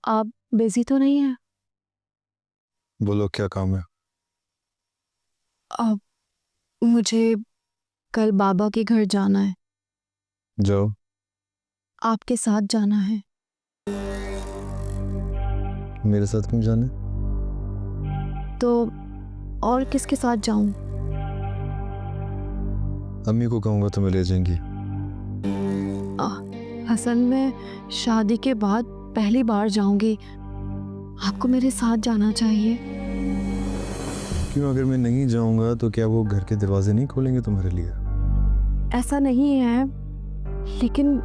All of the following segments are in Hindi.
आप बिजी तो नहीं हैं? बोलो क्या काम है? अब मुझे कल बाबा के घर जाना है। जाओ। आपके साथ जाना है। मेरे साथ क्यों जाना? तो और किसके साथ जाऊं? अम्मी को कहूँगा तुम्हें ले जाएंगी। असल में शादी के बाद पहली बार जाऊंगी। आपको मेरे साथ जाना चाहिए। क्यों, अगर मैं नहीं जाऊँगा तो क्या वो घर के दरवाजे नहीं खोलेंगे तुम्हारे लिए? ऐसा नहीं है, लेकिन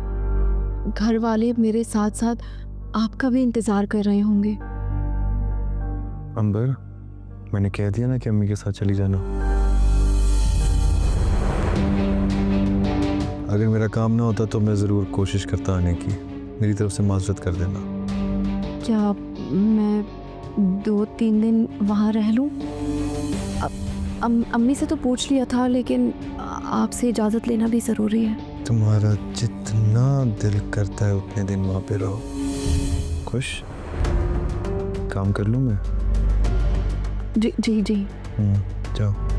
घर वाले मेरे साथ साथ आपका भी इंतजार कर रहे होंगे। अंबर, मैंने कह दिया ना कि अम्मी के साथ चली जाना। अगर मेरा काम ना होता तो मैं ज़रूर कोशिश करता आने की। मेरी तरफ से माजरत कर देना। क्या मैं 2-3 दिन वहाँ रह लूं? अम्मी से तो पूछ लिया था, लेकिन आपसे इजाज़त लेना भी ज़रूरी है। तुम्हारा जितना दिल करता है उतने दिन वहाँ पे रहो। खुश? काम कर लूँ मैं? जी जी जी। जाओ।